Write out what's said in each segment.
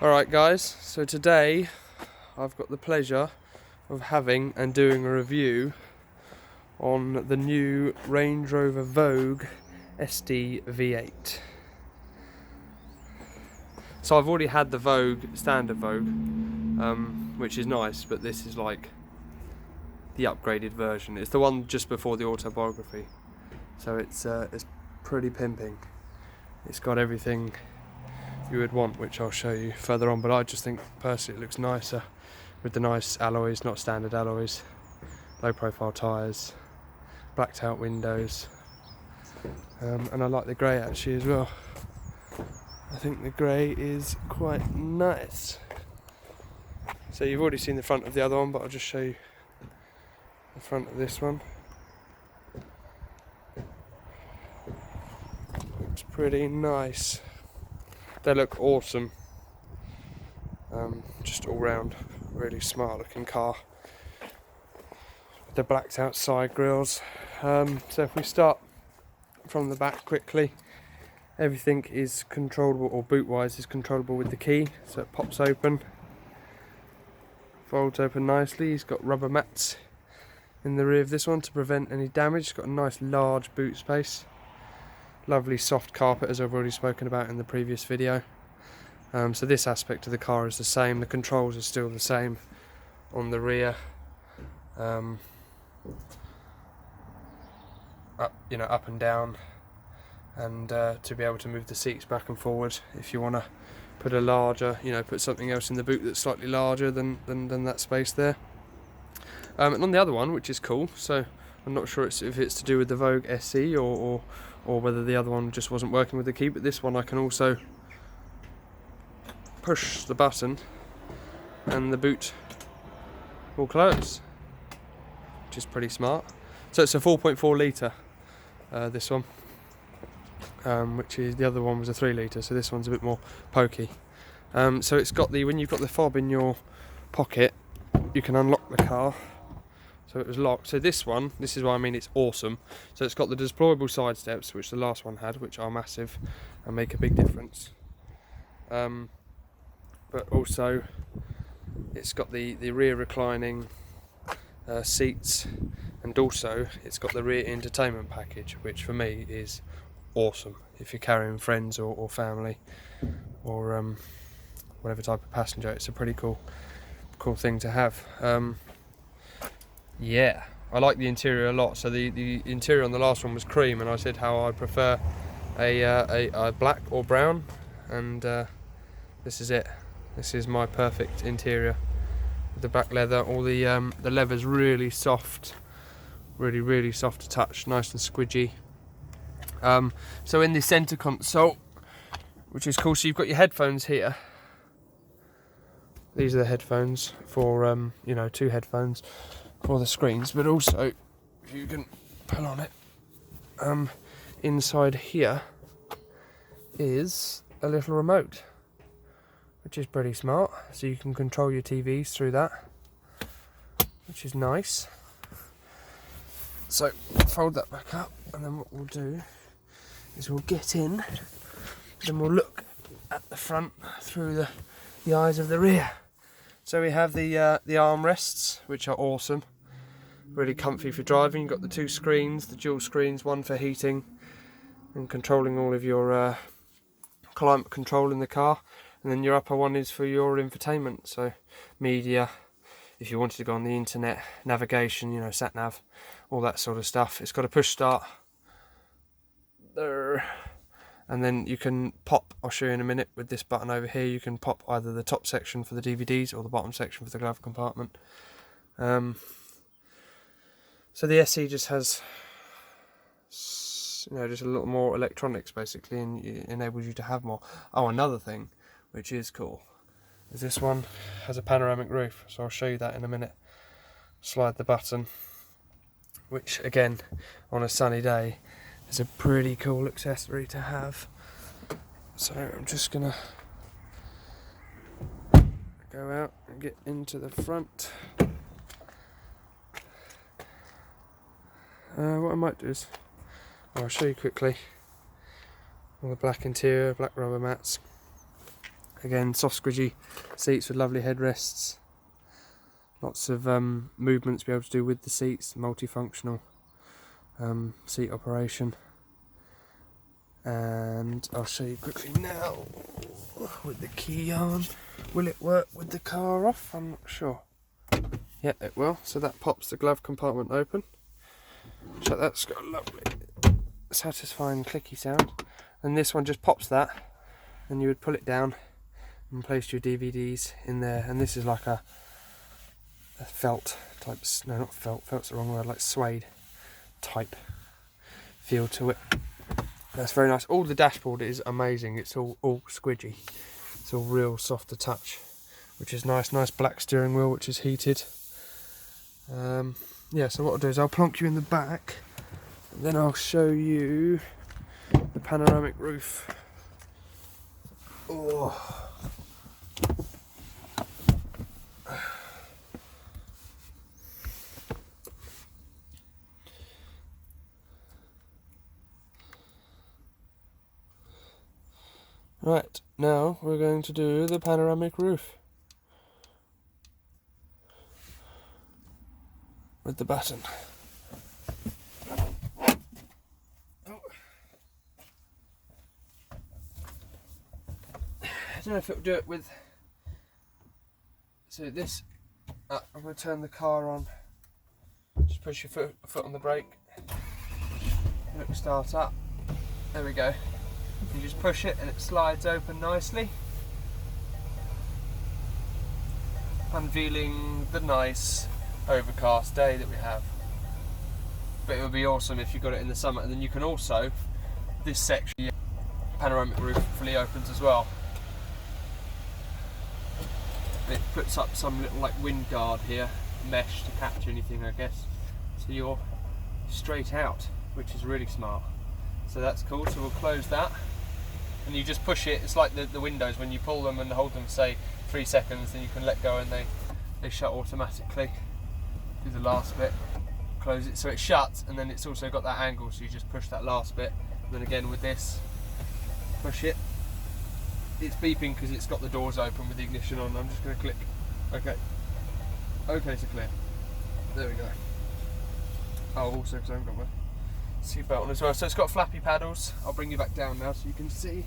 Alright guys, so today I've got the pleasure of having and doing a review on the new Range Rover Vogue SDV8. So I've already had the Vogue, standard Vogue, which is nice, but this is like the upgraded version. It's the one just before the autobiography, so it's pretty pimping. It's got everything you would want, which I'll show you further on, but I just think personally it looks nicer with the nice alloys, not standard alloys, low profile tyres, blacked out windows, and I like the grey actually as well. I think the grey is quite nice. So you've already seen the front of the other one, but I'll just show you the front of this one. Looks pretty nice. They look awesome. Just all round, really smart looking car. The blacked out side grills. So if we start from the back quickly, everything is controllable, or boot wise is controllable with the key. So it pops open, folds open nicely. He's got rubber mats in the rear of this one to prevent any damage. It's got a nice large boot space. Lovely soft carpet, as I've already spoken about in the previous video. So this aspect of the car is the same. The controls are still the same on the rear. Up and down, and to be able to move the seats back and forward if you want to put a larger, put something else in the boot that's slightly larger than that space there. And on the other one, which is cool, so I'm not sure if it's to do with the Vogue SE or whether the other one just wasn't working with the key, but this one I can also push the button and the boot will close, which is pretty smart. So it's a 4.4 litre, this one, which is, the other one was a 3 litre, so this one's a bit more pokey. So it's got when you've got the fob in your pocket, you can unlock the car. So it was locked. So this one, this is what I mean, it's awesome. So it's got the deployable side steps, which the last one had, which are massive and make a big difference. But also it's got the rear reclining seats, and also it's got the rear entertainment package, which for me is awesome if you're carrying friends or family or whatever type of passenger. It's a pretty cool thing to have. Yeah, I like the interior a lot. So the interior on the last one was cream, and I said how I prefer a black or brown, and this is it. This is my perfect interior. The black leather, all the leather's really soft, really soft to touch, nice and squidgy. So in the center console, which is cool, so you've got your headphones here. These are the headphones for 2 headphones for the screens, but also if you can pull on it, inside here is a little remote, which is pretty smart, so you can control your TVs through that, which is nice. So fold that back up, and then what we'll do is we'll get in, then we'll look at the front through the eyes of the rear. So we have the armrests, which are awesome, really comfy for driving. You've got the 2 screens, the dual screens, one for heating and controlling all of your climate control in the car, and then your upper one is for your infotainment, so media, if you wanted to go on the internet, navigation, sat nav, all that sort of stuff. It's got a push start there, and then you can pop, I'll show you in a minute with this button over here, you can pop either the top section for the DVDs or the bottom section for the glove compartment. So the SE just has just a little more electronics basically, and it enables you to have more. Oh, another thing which is cool is this one has a panoramic roof, so I'll show you that in a minute. Slide the button, which again on a sunny day is a pretty cool accessory to have. So I'm just gonna go out and get into the front. What I might do is, I'll show you quickly all the black interior, black rubber mats, Again, soft squidgy seats with lovely headrests. Lots of movements to be able to do with the seats, multifunctional seat operation. And I'll show you quickly now with the key on. Will it work with the car off? I'm not sure. Yeah, it will. So that pops the glove compartment open. So that's got a lovely satisfying clicky sound. And this one just pops that, and you would pull it down and place your DVDs in there. And this is like a felt type, no, not felt, felt's the wrong word, like suede type feel to it. That's very nice. All the dashboard is amazing. It's all squidgy. It's all real soft to touch, which is nice. Nice black steering wheel, which is heated. Yeah, so what I'll do is I'll plonk you in the back, and then I'll show you the panoramic roof. Oh. Right, now we're going to do the panoramic roof with the button. Oh. I don't know if it'll do it with. So this, I'm going to turn the car on. Just push your foot on the brake. Look, start up. There we go. You just push it and it slides open nicely, unveiling the nice overcast day that we have. But it would be awesome if you got it in the summer. And then you can also, this section, panoramic roof fully opens as well. It puts up some little like wind guard here, mesh to catch anything, I guess. So you're straight out, which is really smart. So that's cool. So we'll close that. And you just push it. It's like the windows, when you pull them and hold them, say 3 seconds, then you can let go and they shut automatically. Do the last bit, close it so it shuts, and then it's also got that angle, so you just push that last bit. And then again with this, push it. It's beeping because it's got the doors open with the ignition on. I'm just going to click. Okay. Okay to clear. There we go. Oh, also because I haven't got my seatbelt on as well. So it's got flappy paddles. I'll bring you back down now so you can see.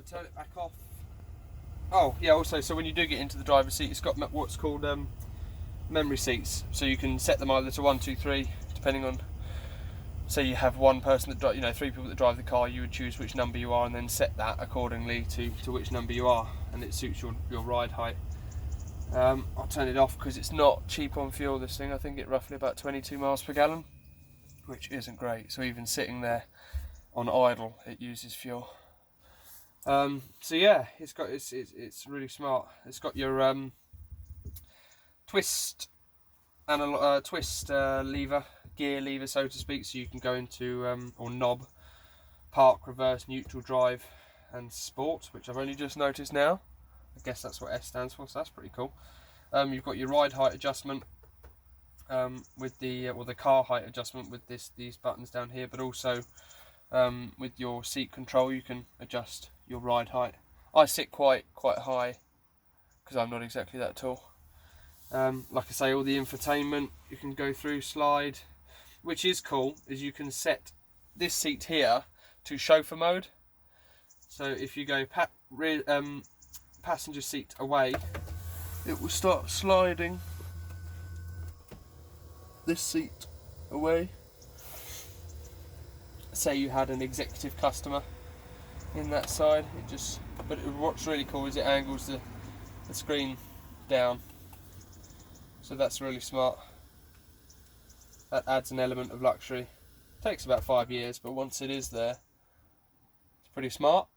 Turn it back off. Oh yeah, also, so when you do get into the driver's seat, it's got what's called memory seats, so you can set them either to 1, 2, 3, depending on, say you have one person that 3 people that drive the car, you would choose which number you are and then set that accordingly to which number you are, and it suits your ride height. I'll turn it off because it's not cheap on fuel, this thing. I think it roughly about 22 miles per gallon, which isn't great, so even sitting there on idle it uses fuel. So yeah, it's really smart. It's got your twist lever, gear lever, so to speak, so you can go into or knob, park, reverse, neutral, drive, and sport, which I've only just noticed now. I guess that's what S stands for, so that's pretty cool. You've got your ride height adjustment with the car height adjustment with these buttons down here, but also with your seat control you can adjust your ride height. I sit quite high because I'm not exactly that tall. Like I say, all the infotainment you can go through, slide, which is cool, is you can set this seat here to chauffeur mode. So if you go passenger seat away, it will start sliding this seat away. Say you had an executive customer in that side, but what's really cool is it angles the screen down, so that's really smart. That adds an element of luxury. Takes about 5 years, but once it is there, it's pretty smart.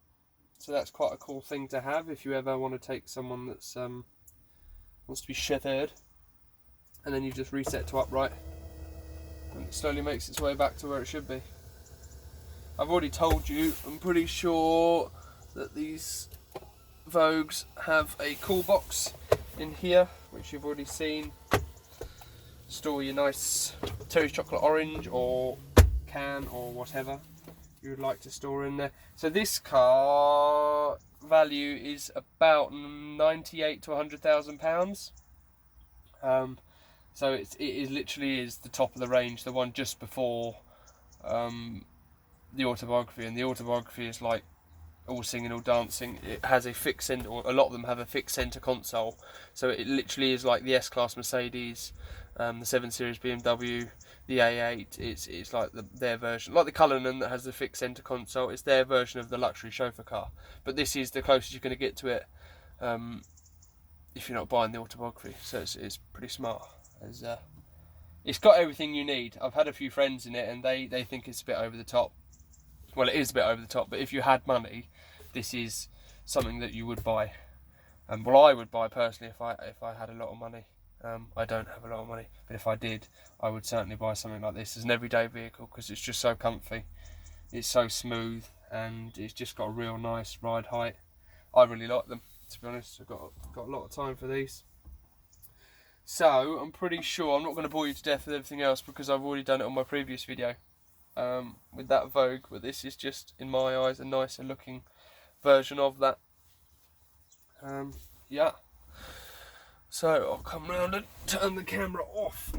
So that's quite a cool thing to have if you ever want to take someone that's wants to be chauffeured, and then you just reset to upright, and it slowly makes its way back to where it should be. I've already told you, I'm pretty sure that these Vogues have a cool box in here, which you've already seen. Store your nice Terry's chocolate orange or can or whatever you would like to store in there. So this car value is about 98 to 100,000 pounds. So it is literally is the top of the range, the one just before the autobiography, and the autobiography is like all singing, all dancing. It has a fixed center, or a lot of them have a fixed center console, so it literally is like the S-Class Mercedes, the 7 Series BMW, the A8. It's like their version, like the Cullinan that has the fixed center console. It's their version of the luxury chauffeur car, but this is the closest you're going to get to it if you're not buying the autobiography. So it's pretty smart. It's got everything you need. I've had a few friends in it, and they think it's a bit over the top. Well, it is a bit over the top, but if you had money, this is something that you would buy. Well, I would buy personally if I had a lot of money. I don't have a lot of money, but if I did, I would certainly buy something like this as an everyday vehicle, because it's just so comfy. It's so smooth, and it's just got a real nice ride height. I really like them, to be honest. I've got a lot of time for these. So I'm pretty sure I'm not going to bore you to death with everything else, because I've already done it on my previous video. With that Vogue, but this is just, in my eyes, a nicer looking version of that. Yeah, so I'll come round and turn the camera off.